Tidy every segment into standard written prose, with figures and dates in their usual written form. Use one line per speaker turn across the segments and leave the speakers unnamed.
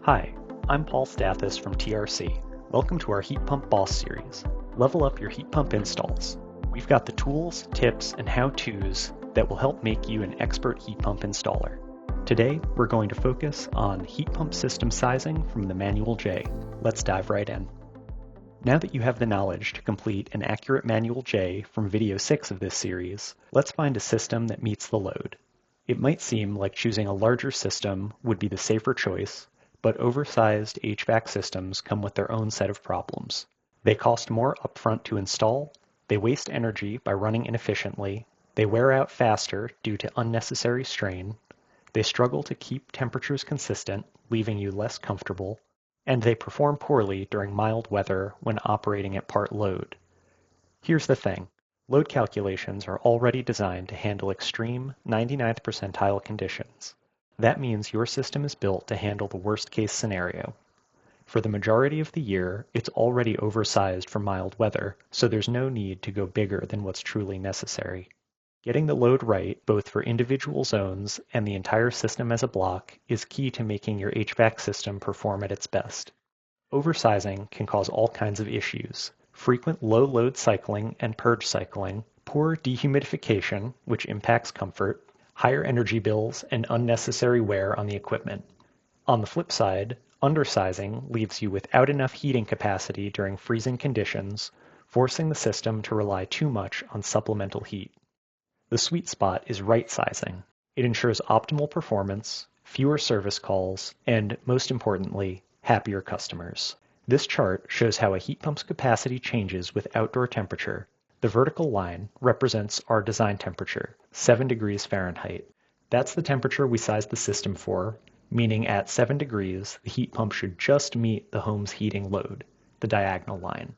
Hi, I'm Paul Stathis from TRC. Welcome to our Heat Pump Boss series. Level up your heat pump installs. We've got the tools, tips, and how-tos that will help make you an expert heat pump installer. Today, we're going to focus on heat pump system sizing from the Manual J. Let's dive right in. Now that you have the knowledge to complete an accurate Manual J from video 6 of this series, let's find a system that meets the load. It might seem like choosing a larger system would be the safer choice, but oversized HVAC systems come with their own set of problems. They cost more upfront to install, they waste energy by running inefficiently, they wear out faster due to unnecessary strain, they struggle to keep temperatures consistent, leaving you less comfortable, and they perform poorly during mild weather when operating at part load. Here's the thing. Load calculations are already designed to handle extreme 99th percentile conditions. That means your system is built to handle the worst-case scenario. For the majority of the year, it's already oversized for mild weather, so there's no need to go bigger than what's truly necessary. Getting the load right, both for individual zones and the entire system as a block, is key to making your HVAC system perform at its best. Oversizing can cause all kinds of issues. Frequent low load cycling and purge cycling, poor dehumidification, which impacts comfort, higher energy bills, and unnecessary wear on the equipment. On the flip side, undersizing leaves you without enough heating capacity during freezing conditions, forcing the system to rely too much on supplemental heat. The sweet spot is right sizing. It ensures optimal performance, fewer service calls, and, most importantly, happier customers. This chart shows how a heat pump's capacity changes with outdoor temperature. The vertical line represents our design temperature, 7 degrees Fahrenheit. That's the temperature we sized the system for, meaning at 7 degrees, the heat pump should just meet the home's heating load, the diagonal line.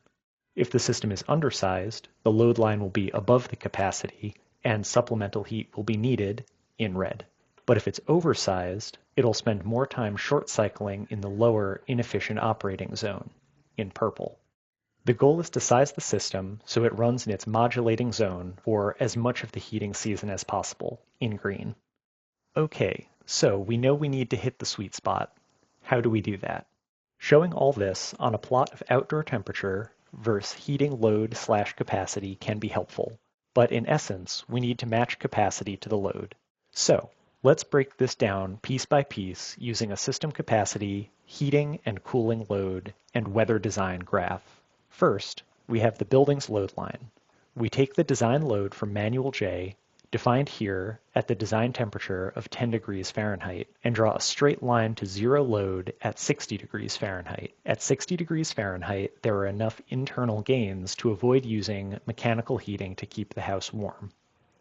If the system is undersized, the load line will be above the capacity, and supplemental heat will be needed, in red. But if it's oversized, it'll spend more time short cycling in the lower inefficient operating zone, in purple. The goal is to size the system so it runs in its modulating zone for as much of the heating season as possible, in green. Okay, so we know we need to hit the sweet spot. How do we do that? Showing all this on a plot of outdoor temperature versus heating load/capacity can be helpful, but in essence, we need to match capacity to the load. So, let's break this down piece by piece using a system capacity, heating and cooling load, and weather design graph. First, we have the building's load line. We take the design load from Manual J, defined here at the design temperature of 10 degrees Fahrenheit, and draw a straight line to zero load at 60 degrees Fahrenheit. At 60 degrees Fahrenheit, there are enough internal gains to avoid using mechanical heating to keep the house warm.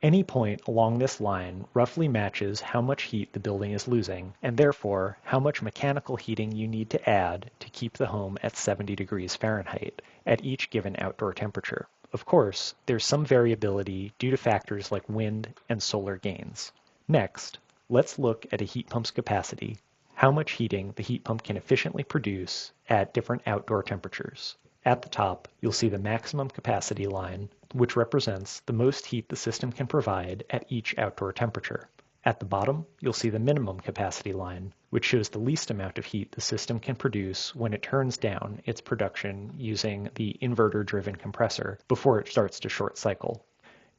Any point along this line roughly matches how much heat the building is losing, and therefore how much mechanical heating you need to add to keep the home at 70 degrees Fahrenheit at each given outdoor temperature. Of course, there's some variability due to factors like wind and solar gains. Next, let's look at a heat pump's capacity, how much heating the heat pump can efficiently produce at different outdoor temperatures. At the top, you'll see the maximum capacity line, which represents the most heat the system can provide at each outdoor temperature. At the bottom, you'll see the minimum capacity line, which shows the least amount of heat the system can produce when it turns down its production using the inverter-driven compressor before it starts to short cycle.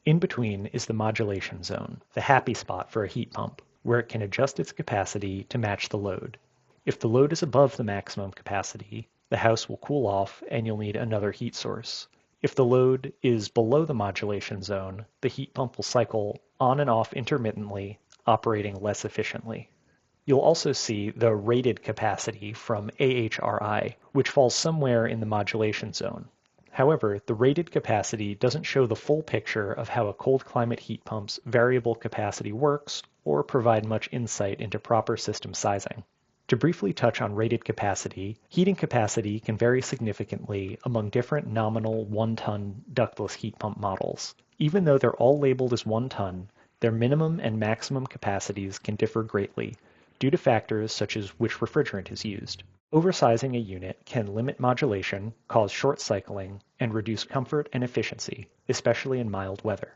In between is the modulation zone, the happy spot for a heat pump, where it can adjust its capacity to match the load. If the load is above the maximum capacity, the house will cool off and you'll need another heat source. If the load is below the modulation zone, the heat pump will cycle on and off intermittently, operating less efficiently. You'll also see the rated capacity from AHRI, which falls somewhere in the modulation zone. However, the rated capacity doesn't show the full picture of how a cold climate heat pump's variable capacity works or provide much insight into proper system sizing. To briefly touch on rated capacity, heating capacity can vary significantly among different nominal 1-ton ductless heat pump models. Even though they're all labeled as 1 ton, their minimum and maximum capacities can differ greatly due to factors such as which refrigerant is used. Oversizing a unit can limit modulation, cause short cycling, and reduce comfort and efficiency, especially in mild weather.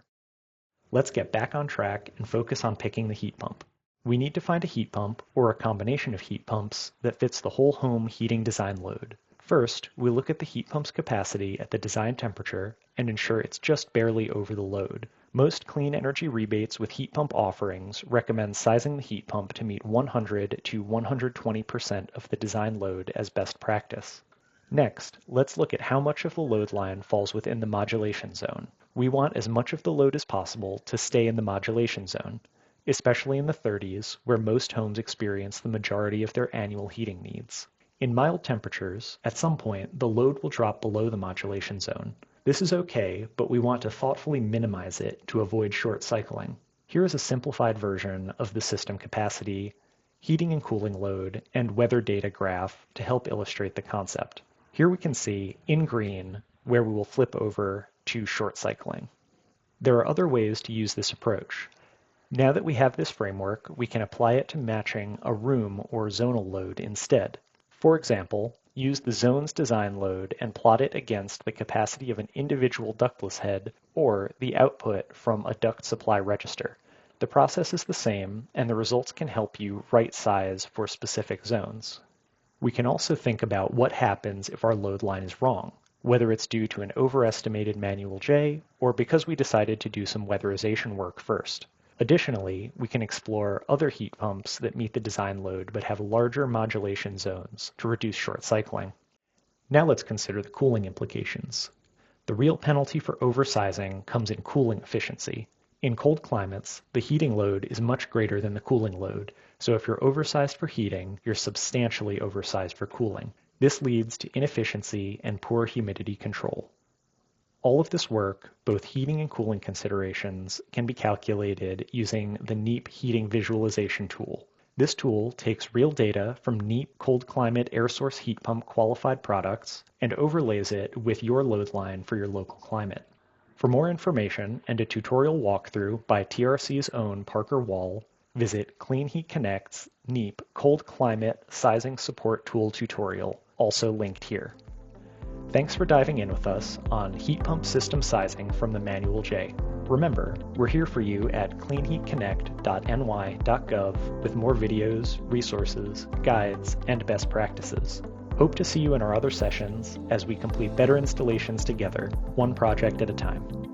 Let's get back on track and focus on picking the heat pump. We need to find a heat pump, or a combination of heat pumps, that fits the whole home heating design load. First, we look at the heat pump's capacity at the design temperature and ensure it's just barely over the load. Most clean energy rebates with heat pump offerings recommend sizing the heat pump to meet 100 to 120% of the design load as best practice. Next, let's look at how much of the load line falls within the modulation zone. We want as much of the load as possible to stay in the modulation zone, especially in the 30s, where most homes experience the majority of their annual heating needs. In mild temperatures, at some point, the load will drop below the modulation zone. This is okay, but we want to thoughtfully minimize it to avoid short cycling. Here is a simplified version of the system capacity, heating and cooling load, and weather data graph to help illustrate the concept. Here we can see, in green, where we will flip over to short cycling. There are other ways to use this approach. Now that we have this framework, we can apply it to matching a room or zonal load instead. For example, use the zone's design load and plot it against the capacity of an individual ductless head or the output from a duct supply register. The process is the same, and the results can help you right size for specific zones. We can also think about what happens if our load line is wrong, whether it's due to an overestimated manual J or because we decided to do some weatherization work first. Additionally, we can explore other heat pumps that meet the design load but have larger modulation zones to reduce short cycling. Now let's consider the cooling implications. The real penalty for oversizing comes in cooling efficiency. In cold climates, the heating load is much greater than the cooling load, so if you're oversized for heating, you're substantially oversized for cooling. This leads to inefficiency and poor humidity control. All of this work, both heating and cooling considerations, can be calculated using the NEAP Heating Visualization tool. This tool takes real data from NEAP cold climate air source heat pump qualified products and overlays it with your load line for your local climate. For more information and a tutorial walkthrough by TRC's own Parker Wall, visit Clean Heat Connect's NEAP Cold Climate Sizing Support Tool tutorial, also linked here. Thanks for diving in with us on heat pump system sizing from the Manual J. Remember, we're here for you at cleanheatconnect.ny.gov with more videos, resources, guides, and best practices. Hope to see you in our other sessions as we complete better installations together, one project at a time.